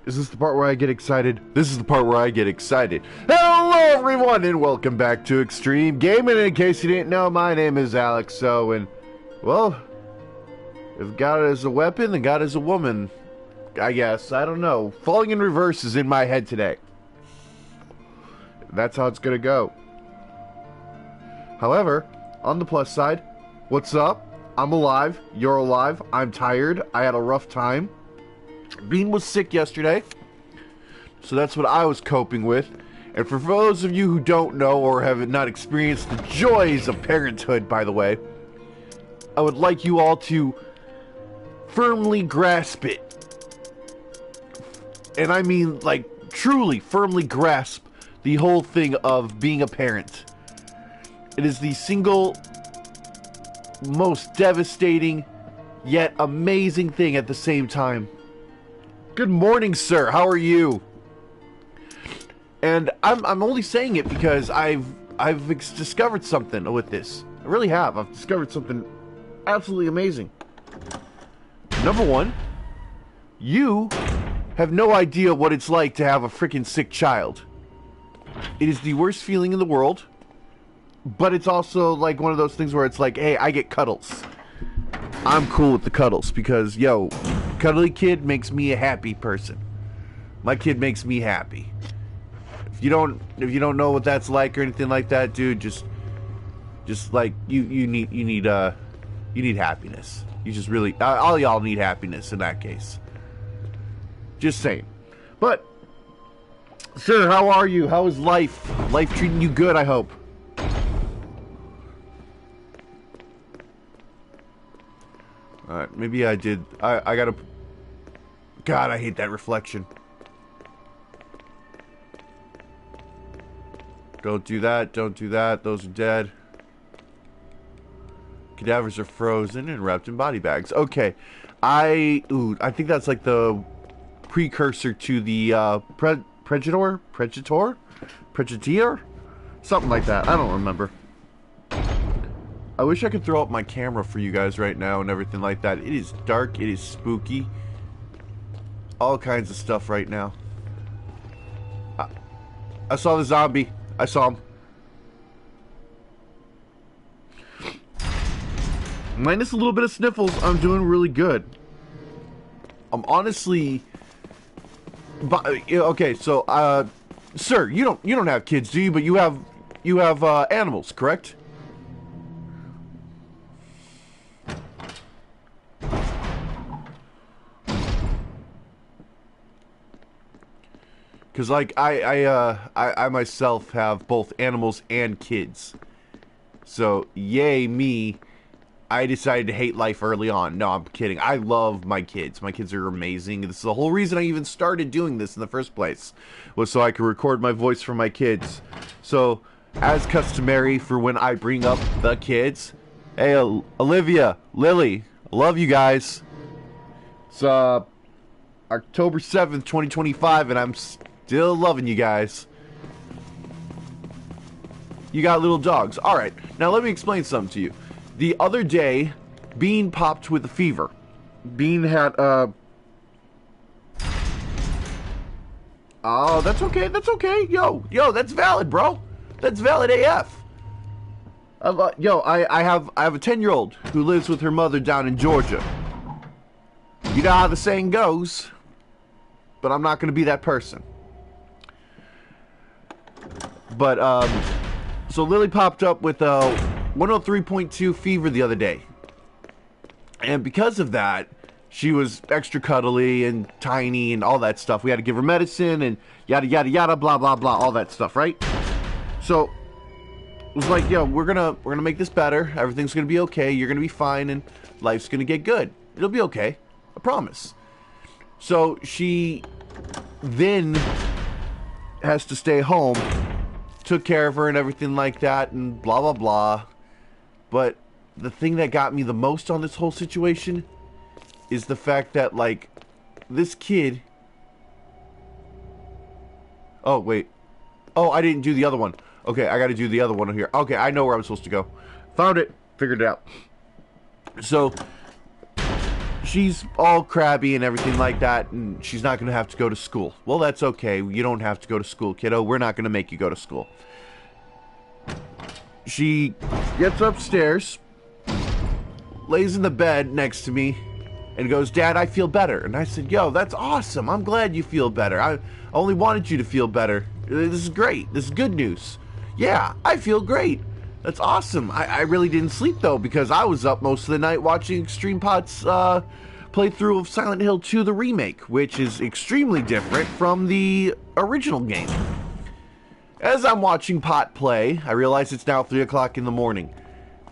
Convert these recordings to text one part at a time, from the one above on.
Is this the part where I get excited? This is the part where I get excited. Hello everyone and welcome back to Extreme Gaming. In case you didn't know, my name is Alex. So, and, well, if God is a weapon, then God is a woman. I guess. I don't know. Falling in reverse is in my head today. That's how it's gonna go. However, on the plus side, what's up? I'm alive. You're alive. I'm tired. I had a rough time. Bean was sick yesterday, so that's what I was coping with. And for those of you who don't know or have not experienced the joys of parenthood, by the way, I would like you all to firmly grasp it. And I mean, like, truly firmly grasp the whole thing of being a parent. It is the single most devastating yet amazing thing at the same time. Good morning, sir. How are you? And I'm only saying it because I've discovered something with this. I really have. I've discovered something absolutely amazing. Number one, you have no idea what it's like to have a freaking sick child. It is the worst feeling in the world, but it's also like one of those things where it's like, hey, I get cuddles. I'm cool with the cuddles because, yo, cuddly kid makes me a happy person. My kid makes me happy. If you don't know what that's like or anything like that, dude, just like you need happiness. You just really, all y'all need happiness in that case. Just saying. But, sir, how are you? How is life? Life treating you good, I hope. Alright, maybe I did. I gotta... God, I hate that reflection. Don't do that, don't do that. Those are dead. Cadavers are frozen and wrapped in body bags. Okay. I think that's like the precursor to the Predator? Something like that. I don't remember. I wish I could throw up my camera for you guys right now and everything like that. It is dark. It is spooky. All kinds of stuff right now. I saw the zombie. I saw him. Minus a little bit of sniffles, I'm doing really good. I'm honestly... Okay, so, sir, you don't have kids, do you? But you have animals, correct? Because, like, I myself have both animals and kids. So, yay me, I decided to hate life early on. No, I'm kidding. I love my kids. My kids are amazing. This is the whole reason I even started doing this in the first place, was so I could record my voice for my kids. So, as customary for when I bring up the kids, hey, Olivia, Lily, I love you guys. It's, October 7th, 2025, and I'm still loving you guys. You got little dogs. Alright, now let me explain something to you. The other day, Bean popped with a fever. Bean had, oh, that's okay, that's okay. Yo, that's valid, bro. That's valid AF. I have a 10-year-old who lives with her mother down in Georgia. You know how the saying goes, but I'm not going to be that person. But, so Lily popped up with a 103.2 fever the other day. And because of that, she was extra cuddly and tiny and all that stuff. We had to give her medicine and yada, yada, yada, blah, blah, blah, all that stuff, right? So, it was like, yo, we're gonna make this better. Everything's gonna be okay. You're gonna be fine and life's gonna get good. It'll be okay. I promise. So, she then has to stay home. Took care of her and everything like that and blah, blah, blah. But the thing that got me the most on this whole situation is the fact that, like, this kid... Oh, wait. Oh, I didn't do the other one. Okay, I gotta do the other one here. Okay, I know where I'm supposed to go. Found it. Figured it out. So, she's all crabby and everything like that, and she's not going to have to go to school. Well, that's okay. You don't have to go to school, kiddo. We're not going to make you go to school. She gets upstairs, lays in the bed next to me, and goes, Dad, I feel better. And I said, yo, that's awesome. I'm glad you feel better. I only wanted you to feel better. This is great. This is good news. Yeah, I feel great. That's awesome. I really didn't sleep, though, because I was up most of the night watching Extreme Pot's playthrough of Silent Hill 2, the remake, which is extremely different from the original game. As I'm watching Pot play, I realize it's now 3 o'clock in the morning.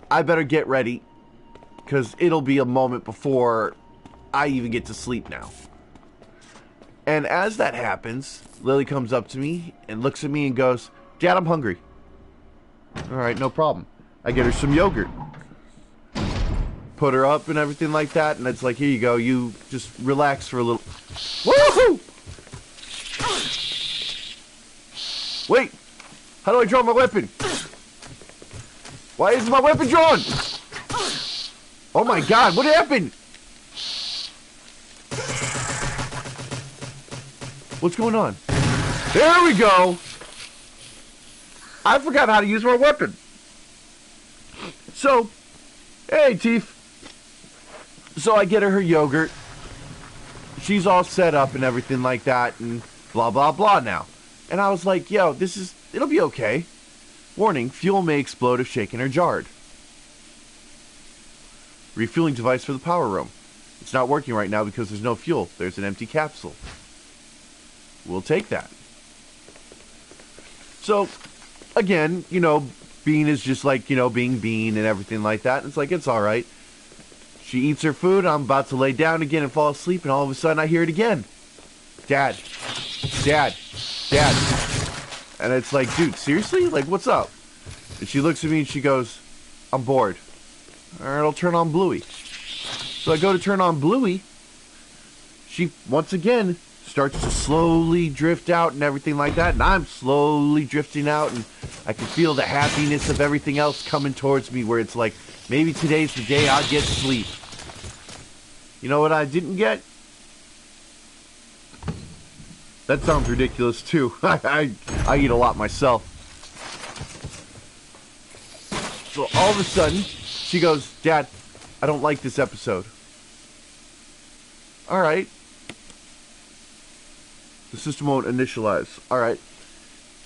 I better get ready, because it'll be a moment before I even get to sleep now. And as that happens, Lily comes up to me and looks at me and goes, Dad, I'm hungry. Alright, no problem. I get her some yogurt. Put her up and everything like that, and it's like, here you go, you just relax for a little... Woohoo! Wait! How do I draw my weapon? Why isn't my weapon drawn? Oh my god, what happened? What's going on? There we go! I forgot how to use my weapon. So, hey, Teef. So I get her yogurt. She's all set up and everything like that and blah, blah, blah now. And I was like, yo, it'll be okay. Warning, fuel may explode if shaken or jarred. Refueling device for the power room. It's not working right now because there's no fuel. There's an empty capsule. We'll take that. So, again, you know, Bean is just like, you know, being Bean and everything like that. It's like, it's alright. She eats her food. I'm about to lay down again and fall asleep. And all of a sudden, I hear it again. Dad. Dad. Dad. And it's like, dude, seriously? Like, what's up? And she looks at me and she goes, I'm bored. Alright, I'll turn on Bluey. So I go to turn on Bluey. She, once again, starts to slowly drift out and everything like that. And I'm slowly drifting out. And I can feel the happiness of everything else coming towards me. Where it's like, maybe today's the day I'll get sleep. You know what I didn't get? That sounds ridiculous too. I eat a lot myself. So all of a sudden, she goes, Dad, I don't like this episode. Alright. The system won't initialize. Alright.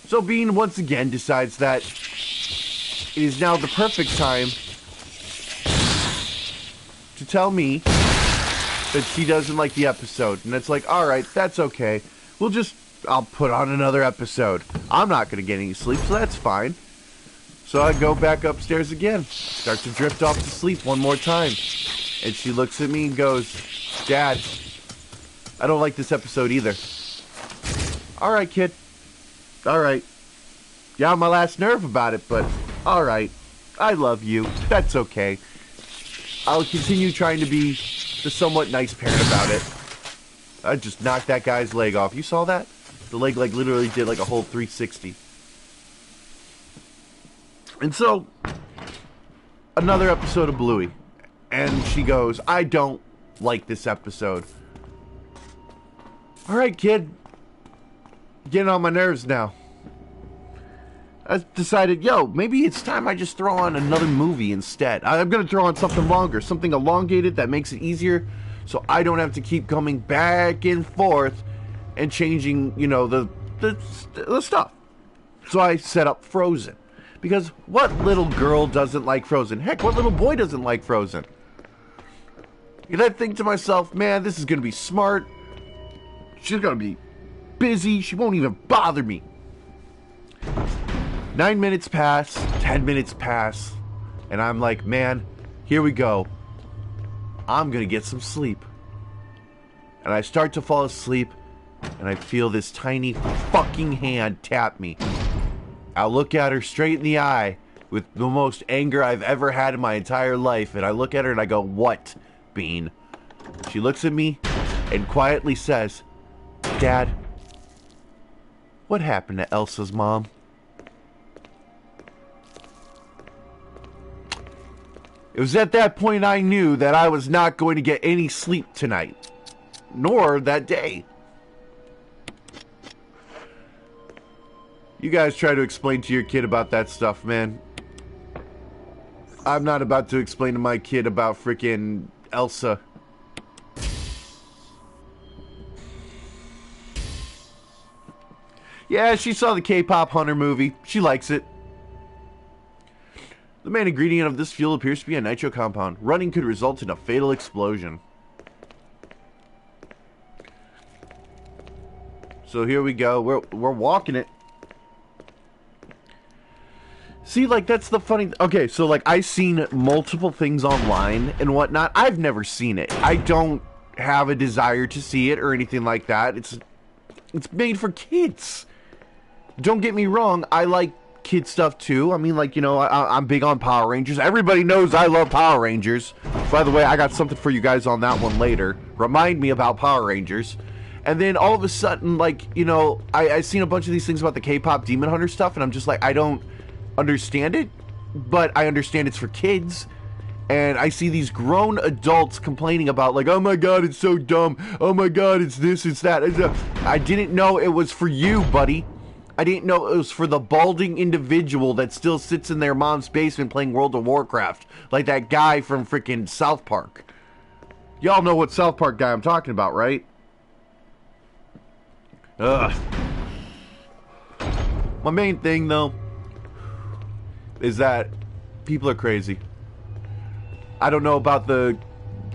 So Bean once again decides that it is now the perfect time to tell me that she doesn't like the episode. And it's like, alright, that's okay. I'll put on another episode. I'm not going to get any sleep, so that's fine. So I go back upstairs again. Start to drift off to sleep one more time. And she looks at me and goes, Dad, I don't like this episode either. Alright, kid. Alright. You're on my last nerve about it, but alright. I love you. That's okay. I'll continue trying to be the somewhat nice parent about it. I just knocked that guy's leg off. You saw that? The leg, like, literally did, like, a whole 360. And so, another episode of Bluey. And she goes, I don't like this episode. Alright, kid. Getting on my nerves now. I decided, yo, maybe it's time I just throw on another movie instead. I'm going to throw on something longer. Something elongated that makes it easier. So I don't have to keep coming back and forth and changing, you know, the stuff. So I set up Frozen. Because what little girl doesn't like Frozen? Heck, what little boy doesn't like Frozen? And I think to myself, man, this is going to be smart. She's going to be busy. She won't even bother me. 9 minutes pass. 10 minutes pass. And I'm like, man, here we go. I'm going to get some sleep. And I start to fall asleep, and I feel this tiny fucking hand tap me. I look at her straight in the eye with the most anger I've ever had in my entire life, and I look at her and I go, what, Bean? She looks at me and quietly says, Dad, what happened to Elsa's mom? It was at that point I knew that I was not going to get any sleep tonight. Nor that day. You guys try to explain to your kid about that stuff, man. I'm not about to explain to my kid about freaking Elsa. Yeah, she saw the K-pop Hunter movie. She likes it. The main ingredient of this fuel appears to be a nitro compound. Running could result in a fatal explosion. So here we go. We're walking it. See, like, that's the funny... Okay, so, like, I've seen multiple things online and whatnot. I've never seen it. I don't have a desire to see it or anything like that. It's made for kids. Don't get me wrong. I like kid stuff, too. I mean, like, you know, I'm big on Power Rangers. Everybody knows I love Power Rangers. By the way, I got something for you guys on that one later. Remind me about Power Rangers. And then all of a sudden, like, you know, I've seen a bunch of these things about the K-pop Demon Hunter stuff, and I'm just like, I don't understand it, but I understand it's for kids. And I see these grown adults complaining about, like, oh my god, it's so dumb, oh my god, it's this, it's that. I didn't know it was for you, buddy. I didn't know it was for the balding individual that still sits in their mom's basement playing World of Warcraft, like that guy from freaking South Park. Y'all know what South Park guy I'm talking about, right? Ugh. My main thing, though, is that people are crazy. I don't know about the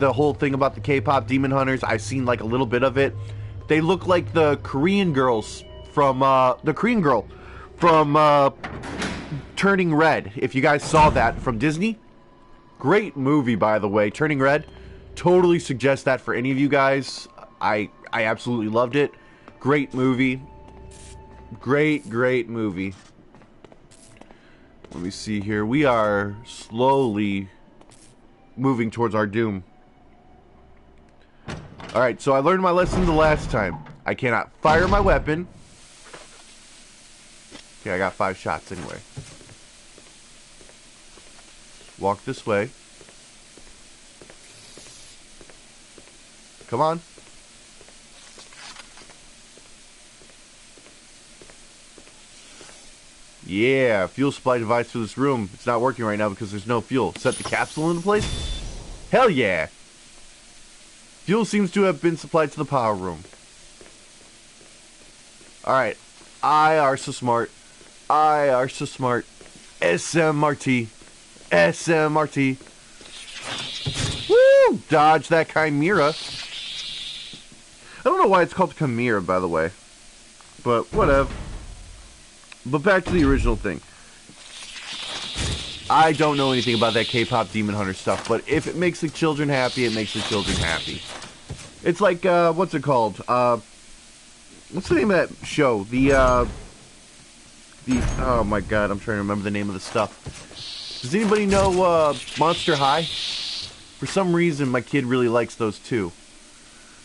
whole thing about the K-pop Demon Hunters. I've seen like a little bit of it. They look like the Korean girls from the Korean girl from Turning Red. If you guys saw that from Disney, great movie, by the way. Turning Red, totally suggest that for any of you guys. I absolutely loved it. Great movie. Great movie. Let me see here. We are slowly moving towards our doom. Alright, so I learned my lesson the last time. I cannot fire my weapon. Okay, I got 5 shots anyway. Walk this way. Come on. Yeah, fuel supply device for this room. It's not working right now because there's no fuel. Set the capsule into place? Hell yeah! Fuel seems to have been supplied to the power room. Alright. I are so smart. I are so smart. SMRT. SMRT. Woo! Dodge that chimera. I don't know why it's called chimera, by the way. But whatever. But back to the original thing. I don't know anything about that K-pop Demon Hunter stuff, but if it makes the children happy, it makes the children happy. It's like, what's it called? What's the name of that show? Oh my god, I'm trying to remember the name of the stuff. Does anybody know, Monster High? For some reason, my kid really likes those too.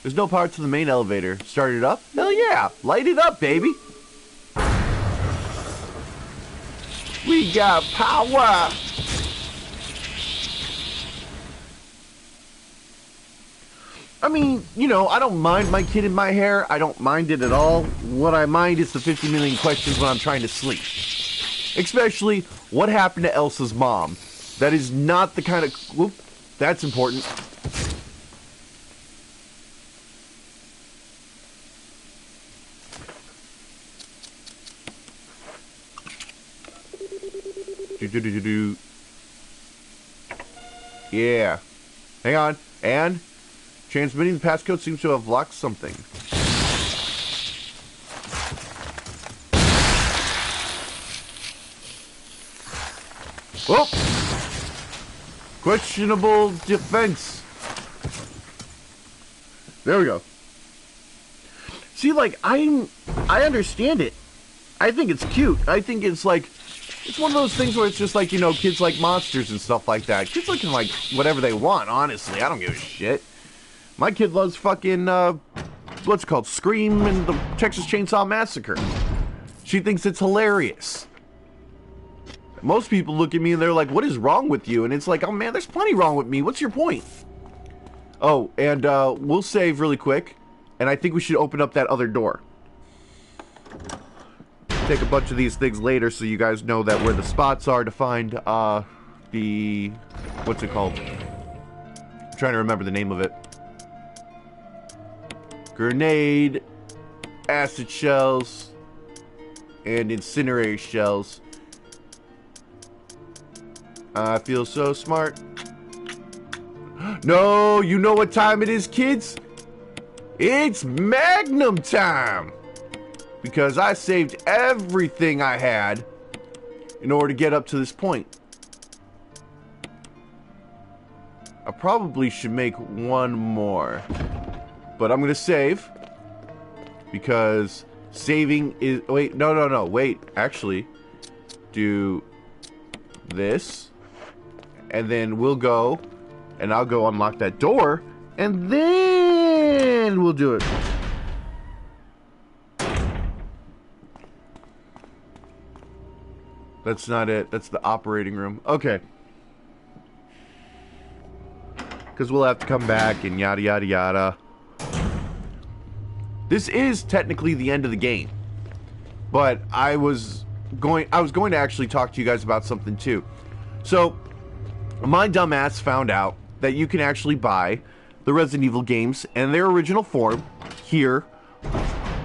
There's no power to the main elevator. Start it up? Hell yeah! Light it up, baby! We got power! I mean, you know, I don't mind my kid in my hair. I don't mind it at all. What I mind is the 50 million questions when I'm trying to sleep. Especially, what happened to Elsa's mom? That is not the kind of... Whoop, that's important. Yeah. Hang on. And transmitting the passcode seems to have locked something. Oh! Questionable defense. There we go. See, like, I understand it. I think it's cute. I think it's like... It's one of those things where it's just like, you know, kids like monsters and stuff like that. Kids like can like whatever they want, honestly. I don't give a shit. My kid loves fucking, what's it called? Scream and the Texas Chainsaw Massacre. She thinks it's hilarious. Most people look at me and they're like, what is wrong with you? And it's like, oh man, there's plenty wrong with me. What's your point? Oh, and we'll save really quick. And I think we should open up that other door. Take a bunch of these things later so you guys know that where the spots are to find the... what's it called? I'm trying to remember the name of it. Grenade, acid shells, and incinerator shells. I feel so smart. No, you know what time it is, kids? It's Magnum time! Because I saved everything I had in order to get up to this point. I probably should make one more. But I'm going to save. Because saving is... Wait, no. Wait, actually. Do this. And then we'll go. And I'll go unlock that door. And then we'll do it. That's not it. That's the operating room. Okay. Because we'll have to come back and yada yada yada. This is technically the end of the game. But I was going to actually talk to you guys about something too. So, my dumbass found out that you can actually buy the Resident Evil games in their original form here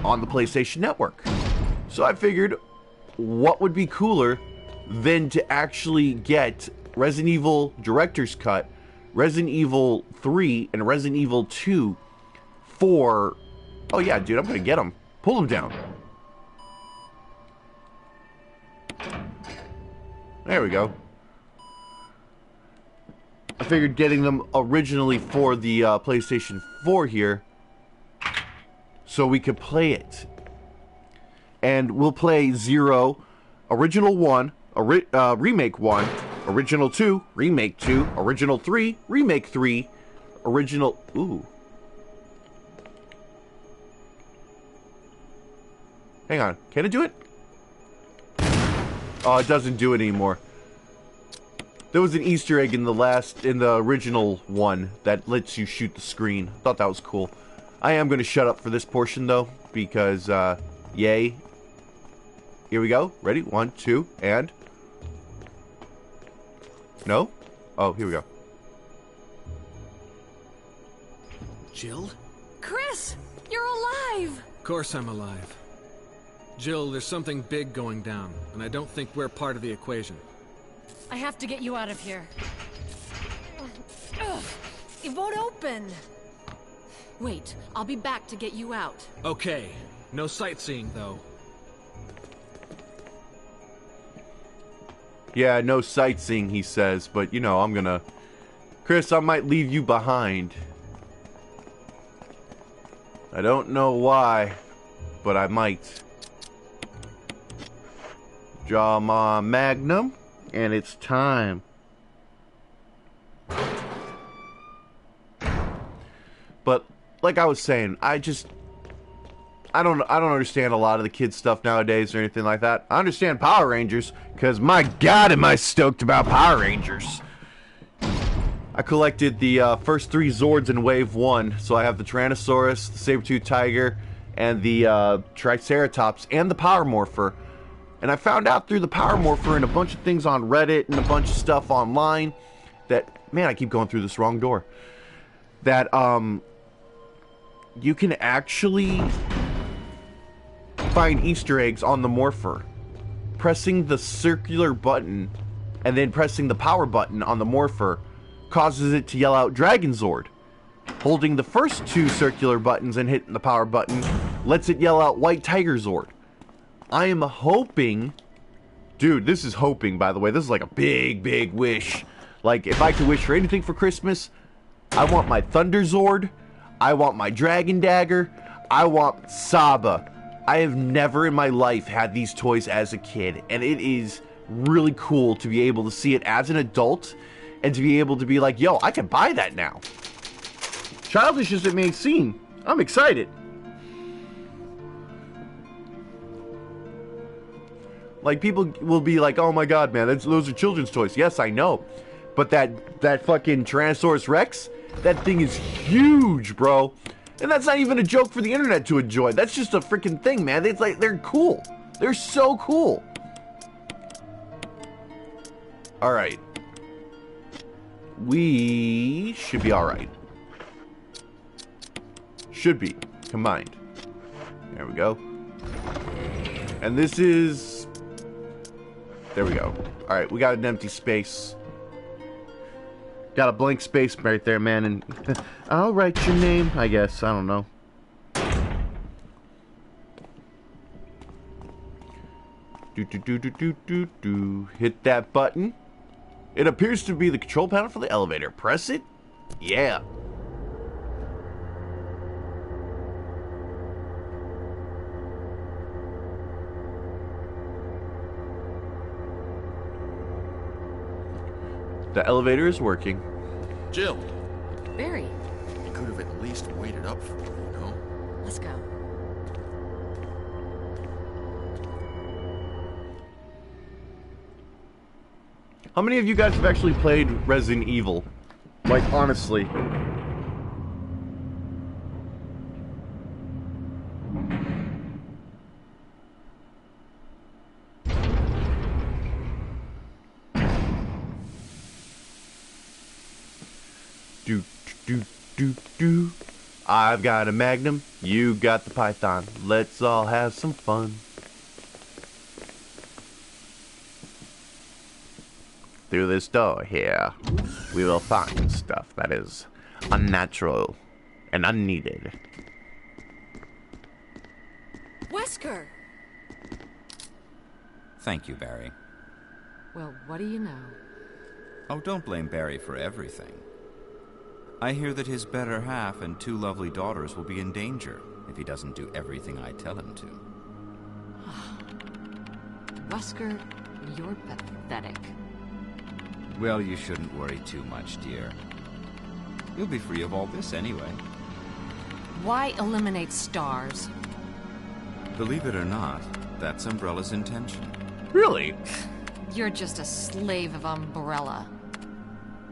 on the PlayStation Network. So I figured, what would be cooler than to actually get Resident Evil Director's Cut, Resident Evil 3, and Resident Evil 2 for... Oh yeah, dude, I'm gonna get them. Pull them down. There we go. I figured getting them originally for the PlayStation 4 here so we could play it. And we'll play 0, Original 1, Remake 1, Original 2, Remake 2, Original 3, Remake 3, Original... Ooh. Hang on. Can it do it? Oh, it doesn't do it anymore. There was an Easter egg in the original one that lets you shoot the screen. Thought that was cool. I am going to shut up for this portion though, because, yay. Here we go. Ready? 1, 2, and... No? Oh, here we go. Jill? Chris! You're alive! Of course I'm alive. Jill, there's something big going down, and I don't think we're part of the equation. I have to get you out of here. Ugh, it won't open. Wait, I'll be back to get you out. Okay. No sightseeing, though. Yeah, no sightseeing, he says, but, you know, I'm gonna... Chris, I might leave you behind. I don't know why, but I might. Draw my Magnum, and it's time. But, like I was saying, I don't understand a lot of the kids' stuff nowadays or anything like that. I understand Power Rangers, because my God am I stoked about Power Rangers. I collected the first 3 Zords in Wave 1, so I have the Tyrannosaurus, the Saber-Tooth Tiger, and the Triceratops, and the Power Morpher. And I found out through the Power Morpher and a bunch of things on Reddit and a bunch of stuff online that, man, I keep going through this wrong door, that you can actually find Easter eggs on the Morpher. Pressing the circular button and then pressing the power button on the Morpher causes it to yell out Dragon Zord. Holding the first 2 circular buttons and hitting the power button lets it yell out White Tiger Zord. I am hoping... Dude, this is hoping, by the way. This is like a big, big wish. Like, if I could wish for anything for Christmas, I want my Thunder Zord. I want my Dragon Dagger. I want Saba. I have never in my life had these toys as a kid, and it is really cool to be able to see it as an adult and to be able to be like, yo, I can buy that now. Childish as it may seem, I'm excited. Like, people will be like, oh my god, man, those are children's toys. Yes, I know. But that fucking Tyrannosaurus Rex, that thing is huge, bro. And that's not even a joke for the internet to enjoy. That's just a freaking thing, man. It's like, they're cool. They're so cool. Alright. We should be alright. Should be. Combined. There we go. And this is... There we go. Alright, we got an empty space. Got a blank space right there, man. And I'll write your name, I guess. I don't know. Hit that button. It appears to be the control panel for the elevator. Press it. Yeah. The elevator is working. Jill, Barry, you could have at least waited up for me, you know? let's go. How many of you guys have actually played Resident Evil? Like, honestly. Do. I've got a Magnum, you got the Python. Let's all have some fun. Through this door here, we will find stuff that is unnatural and unneeded. Wesker! Thank you, Barry. Well, what do you know? Oh, don't blame Barry for everything. I hear that his better half and 2 lovely daughters will be in danger if he doesn't do everything I tell him to. Wesker, you're pathetic. Well, you shouldn't worry too much, dear. You'll be free of all this anyway. Why eliminate stars? Believe it or not, that's Umbrella's intention. Really? You're just a slave of Umbrella.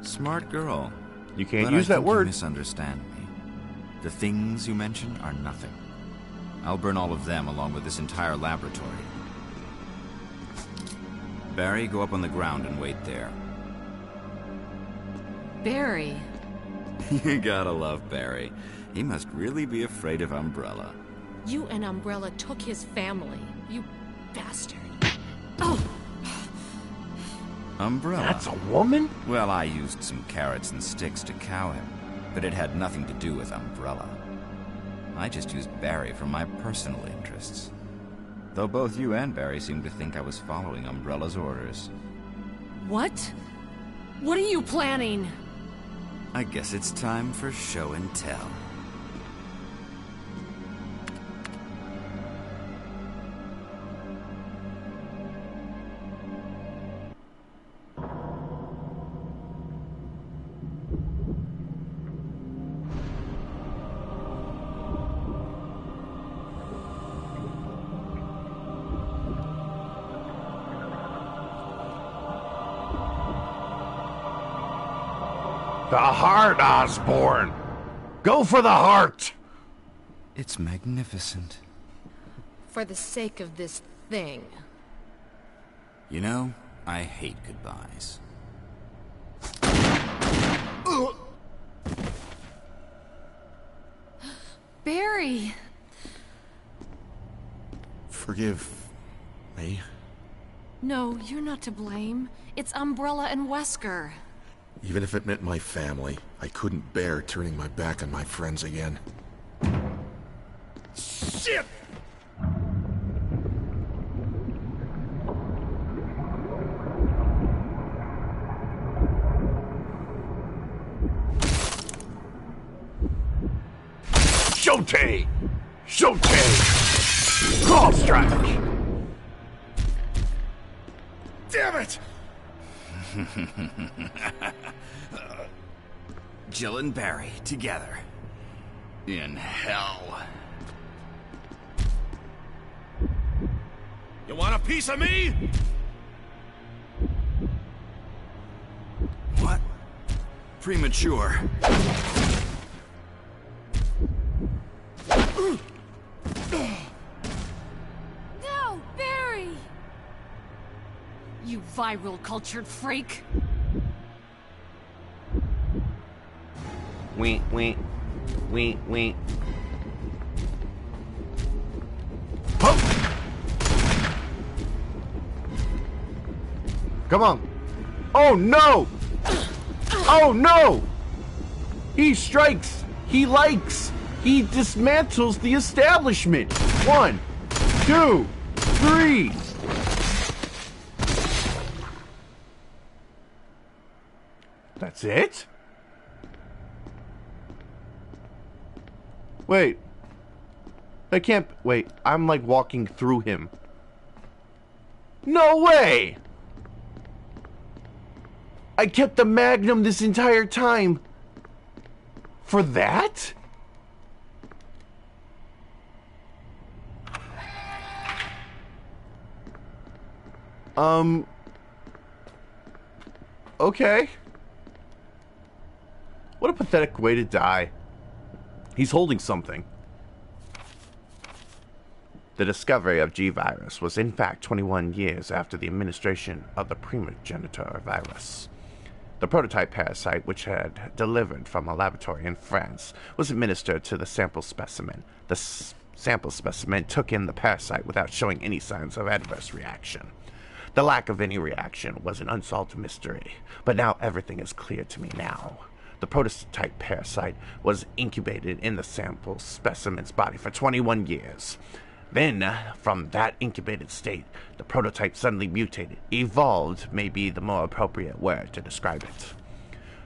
Smart girl. You can't But use I that think word. You misunderstand me. The things you mention are nothing. I'll burn all of them along with this entire laboratory. Barry, go up on the ground and wait there. Barry. You gotta love Barry. He must really be afraid of Umbrella. You and Umbrella took his family. You bastard. Oh! Umbrella? That's a woman? Well, I used some carrots and sticks to cow him, but it had nothing to do with Umbrella. I just used Barry for my personal interests. Though both you and Barry seem to think I was following Umbrella's orders. What? What are you planning? I guess it's time for show and tell. The heart, Osborn! Go for the heart! It's magnificent. For the sake of this thing. You know, I hate goodbyes. Barry! Forgive me. No, you're not to blame. It's Umbrella and Wesker. Even if it meant my family, I couldn't bear turning my back on my friends again. Shit! Shote! Shote! Claw strike! Damn it! Jill and Barry together. In hell. You want a piece of me? What? Premature. No, Barry! You viral cultured freak! Wink, wink. Wink, wink. Pump! Come on. Oh no! Oh no! He strikes. He likes. He dismantles the establishment. 1, 2, 3. That's it? Wait. I can't... Wait, I'm like walking through him. No way! I kept the Magnum this entire time. For that? Okay. What a pathetic way to die. He's holding something. The discovery of G-Virus was in fact 21 years after the administration of the primogenitor virus. The prototype parasite, which had delivered from a laboratory in France, was administered to the sample specimen. The sample specimen took in the parasite without showing any signs of adverse reaction. The lack of any reaction was an unsolved mystery, but now everything is clear to me now. The prototype parasite was incubated in the sample specimen's body for 21 years. Then, from that incubated state, the prototype suddenly mutated. Evolved may be the more appropriate word to describe it.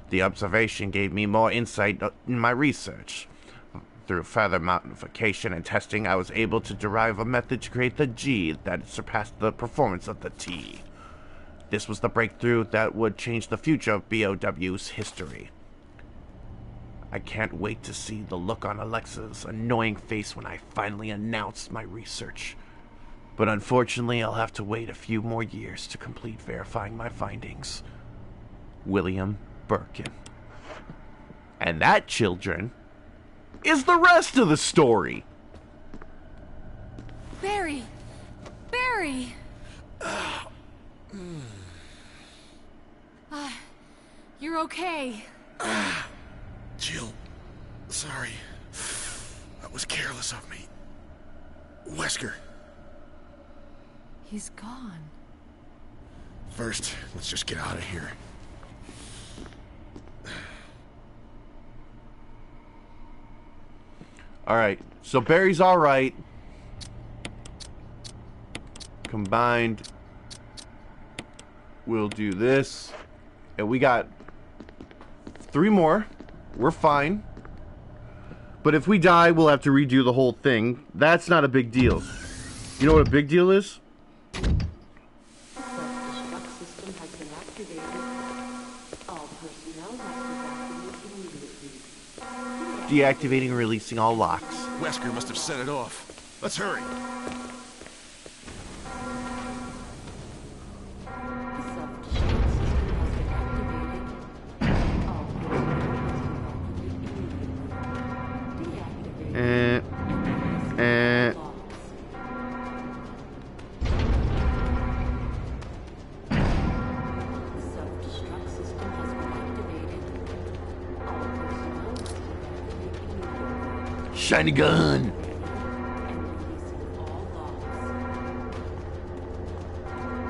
The observation gave me more insight in my research. Through further modification and testing, I was able to derive a method to create the G that surpassed the performance of the T. This was the breakthrough that would change the future of BOW's history. I can't wait to see the look on Alexa's annoying face when I finally announce my research. But unfortunately, I'll have to wait a few more years to complete verifying my findings. William Birkin. And that, children, is the rest of the story. Barry! Barry! You're okay. Jill, sorry. That was careless of me. Wesker. He's gone. First, let's just get out of here. Alright, so Barry's alright. Combined, we'll do this. And we got 3 more. We're fine. But if we die, we'll have to redo the whole thing. That's not a big deal. You know what a big deal is? Deactivating and releasing all locks. Wesker must have set it off. Let's hurry. Shiny gun!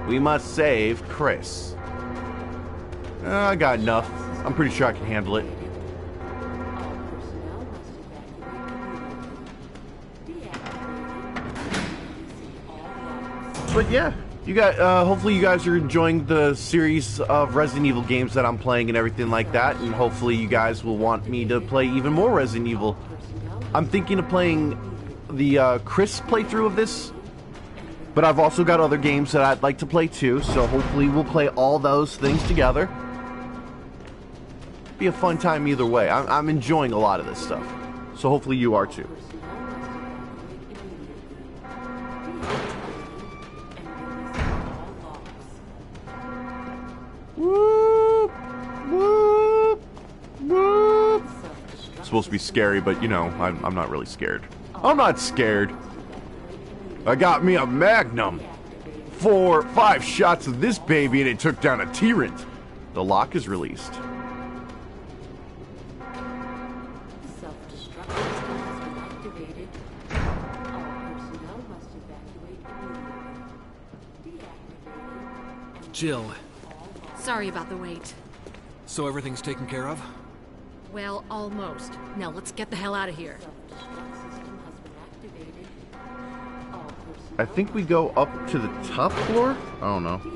We must save Chris. I got enough. I'm pretty sure I can handle it. But yeah, you got. Hopefully you guys are enjoying the series of Resident Evil games that I'm playing and everything like that, and hopefully you guys will want me to play even more Resident Evil. I'm thinking of playing the Chris playthrough of this, but I've also got other games that I'd like to play too, so hopefully we'll play all those things together. Be a fun time either way. I'm enjoying a lot of this stuff, so hopefully you are too. supposed to be scary, but you know, I'm not really scared. I'm not scared. I got me a Magnum. 5 shots of this baby and it took down a Tyrant. The lock is released. Self-destruct system has been activated. All personnel must evacuate immediately. Deactivating. Jill, Sorry about the wait. so everything's taken care of? Well, almost. Now let's get the hell out of here. Self-destruct system has been activated. All personnel I think we go up to the top floor? I don't know. deactivating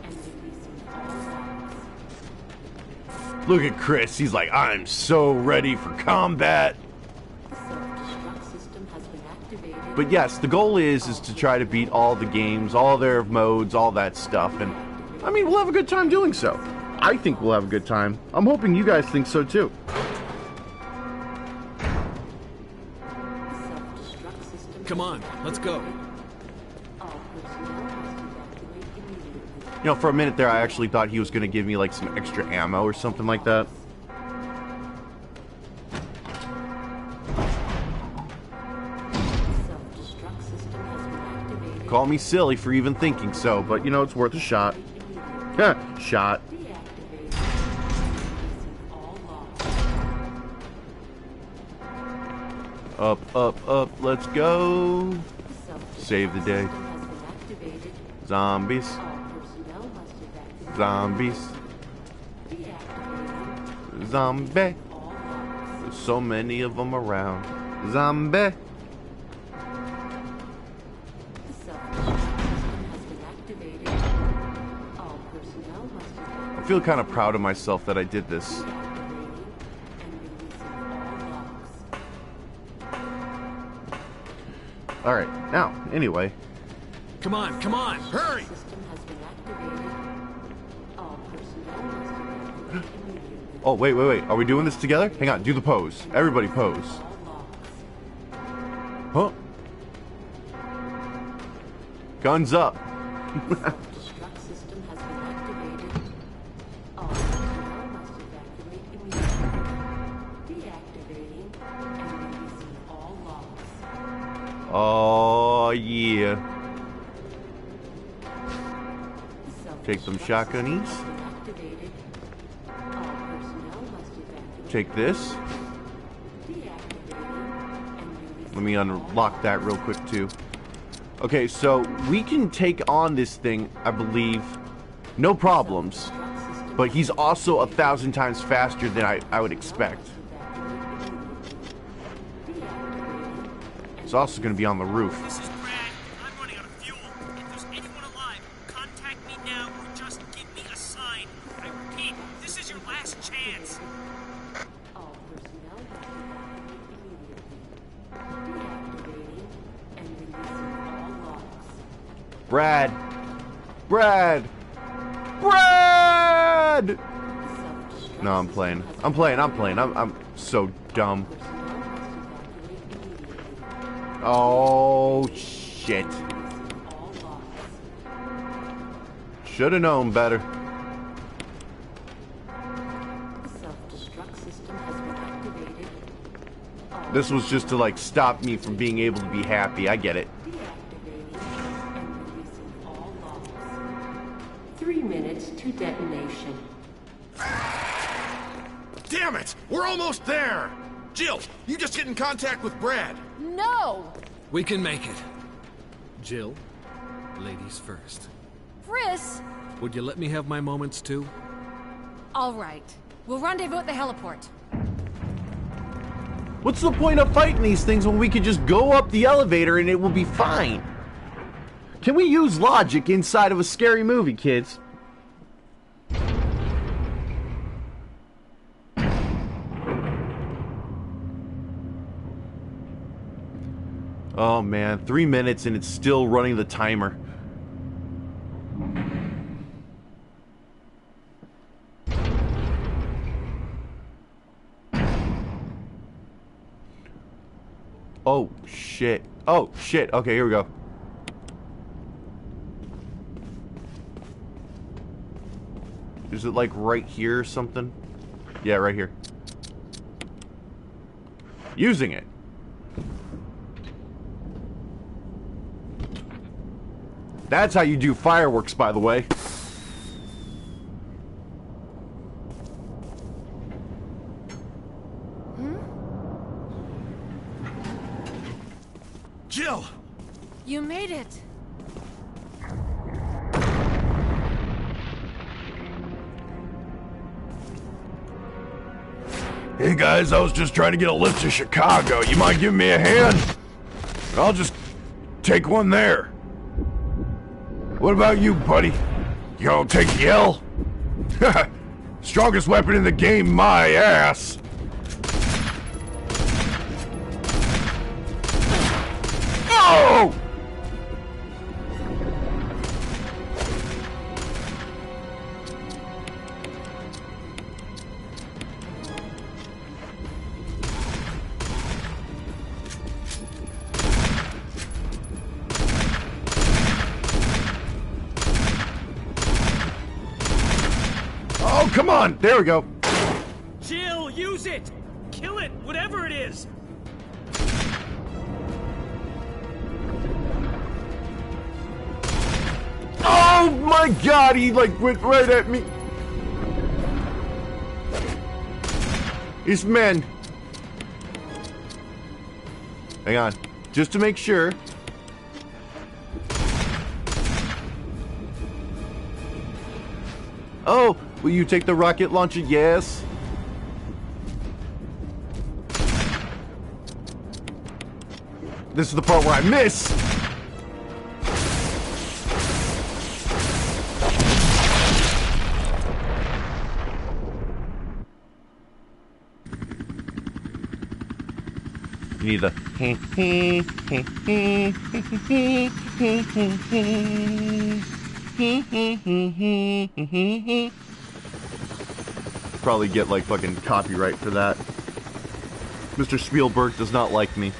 and releasing all locks. Look at Chris. He's like, I'm so ready for combat. Self-destruct system has been activated. But yes, the goal is to try to beat all the games, all their modes, all that stuff. And I mean, we'll have a good time doing so. I think we'll have a good time. I'm hoping you guys think so too. Self-destruct system. Come on, let's go. All personnel must evacuate immediately. You know, for a minute there, I actually thought he was going to give me like some extra ammo or something like that. Self-destruct system has been activated. Call me silly for even thinking so, but you know, it's worth a shot. Shot. Deactivating. Releasing all locks. Up, let's go. Save the day. System has been activated. Zombies. All personnel must evacuate. Zombies. Deactivating Zombie. all locks. There's so many of them around. Zombie. Self-destruct system has been activated. All personnel must evacuate. I feel kind of proud of myself that I did this. Deactivating and releasing all locks. Alright, now, anyway. Come on, hurry! System has been activated. All personnel must evacuate immediately. Oh, wait. Are we doing this together? Hang on, do the pose. Everybody pose. All locks. Huh? Guns up. Self-destruct system has been activated. All personnel must evacuate immediately. Deactivating and releasing all locks. Oh, yeah. Take them Self-destruct shotgunnies. system has been activated. All personnel must evacuate. Take this. Deactivating and releasing. Let me unlock that real quick, too. Okay, so we can take on this thing, I believe, no problems. But he's also 1,000 times faster than I would expect. He's also going to be on the roof. This is Brad. I'm running out of fuel. If there's anyone alive, contact me now or just give me a sign. I repeat, this is your last chance. All personnel must evacuate immediately. Deactivating and releasing all locks. Brad! Self-destruct No, I'm playing. I'm so dumb. personnel must evacuate immediately. Oh, shit. All locks. Should've known better. Self-destruct system has been activated. All This was just to, like, stop me from being able to be happy. I get it. deactivating and releasing all locks. 3 minutes to detonation. Damn it! We're almost there! Jill, you just get in contact with Brad. No! We can make it. Jill, ladies first. Chris! Would you let me have my moments too? All right. We'll rendezvous at the heliport. What's the point of fighting these things when we could just go up the elevator and it will be fine? Can we use logic inside of a scary movie, kids? Oh man, 3 minutes and it's still running the timer. Oh shit. Oh shit. Okay, here we go. Is it like right here or something? Yeah, right here. using it. That's how you do fireworks, by the way. Jill! You made it. Hey guys, I was just trying to get a lift to Chicago. You mind giving me a hand? I'll just take one there. What about you, buddy? You gonna take the L? Strongest weapon in the game, my ass. Oh! Oh, come on! There we go. Jill, use it! Kill it, whatever it is! Oh my god, he like went right at me. These men. Hang on, just to make sure. Oh, will you take the rocket launcher? Yes. This is the part where I miss. You need the probably get like fucking copyright for that. Mr. Spielberg does not like me.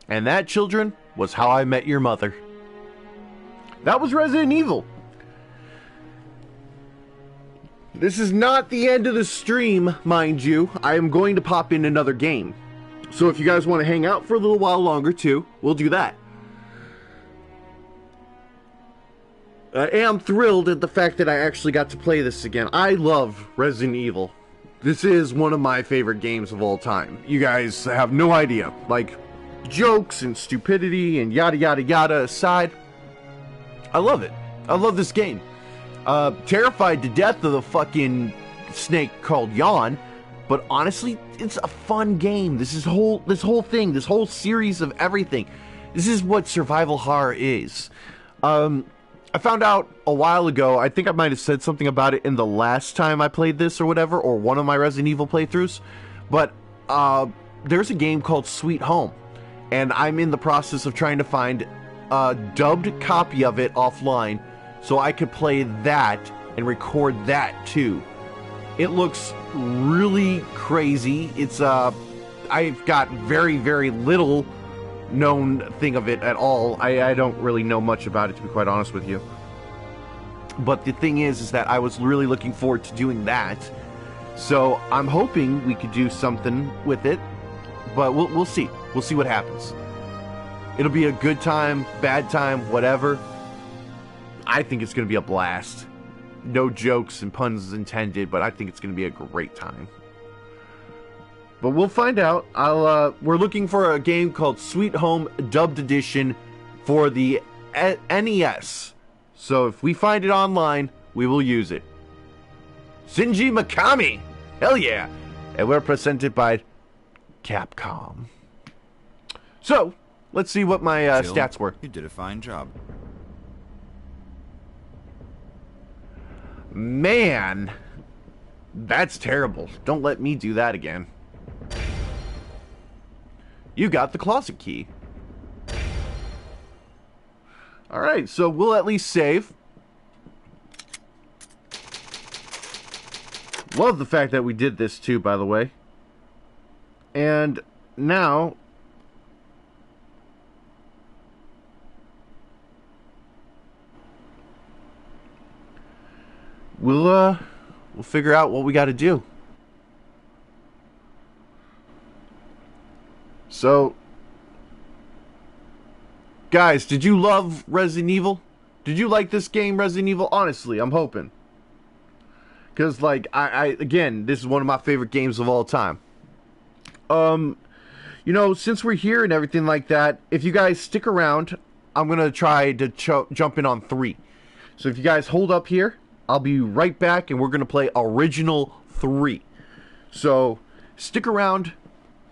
And that, children, was how I met your mother. That was Resident Evil. This is not the end of the stream, mind you. I am going to pop in another game. So if you guys want to hang out for a little while longer too, we'll do that. I am thrilled at the fact that I actually got to play this again. I love Resident Evil. This is one of my favorite games of all time. You guys have no idea. Like, jokes and stupidity and yada yada yada aside, I love it. I love this game. Terrified to death of the fucking snake called Yawn, but honestly, it's a fun game. This whole thing, this whole series of everything. This is what survival horror is. I found out a while ago, I think I might have said something about it in the last time I played this or whatever, or one of my Resident Evil playthroughs, but there's a game called Sweet Home. And I'm in the process of trying to find a dubbed copy of it offline so I could play that and record that too. It looks really crazy. It's I've got very, very little known thing of it at all. I don't really know much about it, to be quite honest with you. But the thing is that I was really looking forward to doing that. So I'm hoping we could do something with it. But we'll see. We'll see what happens. It'll be a good time, bad time, whatever. I think it's going to be a blast. No jokes and puns intended, but I think it's going to be a great time. But we'll find out. We're looking for a game called Sweet Home Dubbed Edition for the NES. So if we find it online, we will use it. Shinji Mikami! Hell yeah! And we're presented by Capcom. So, let's see what my Jill, stats were. You did a fine job. Man, that's terrible. Don't let me do that again. You got the closet key. Alright, so we'll at least save. Love the fact that we did this too, by the way. And now... we'll figure out what we got to do. So, guys, did you love Resident Evil? Did you like this game, Resident Evil? Honestly, I'm hoping. Because, like, again, this is one of my favorite games of all time. You know, since we're here and everything like that, if you guys stick around, I'm going to try to jump in on 3. So if you guys hold up here, I'll be right back, and we're going to play Original 3. So, stick around,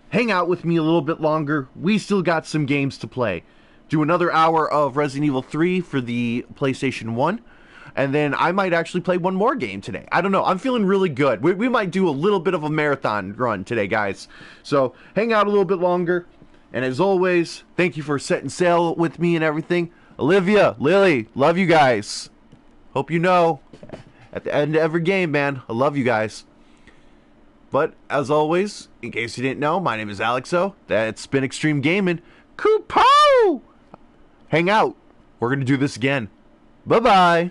hang out with me a little bit longer. We still got some games to play. Do another hour of Resident Evil 3 for the PlayStation 1. And then I might actually play one more game today. I don't know. I'm feeling really good. We might do a little bit of a marathon run today, guys. So, hang out a little bit longer. And as always, thank you for setting sail with me and everything. Olivia, Lily, love you guys. Hope you know, at the end of every game, man, I love you guys. But, as always, in case you didn't know, my name is Alexo. That's been Extreme Gaming. Kupo! Hang out. We're going to do this again. Bye-bye.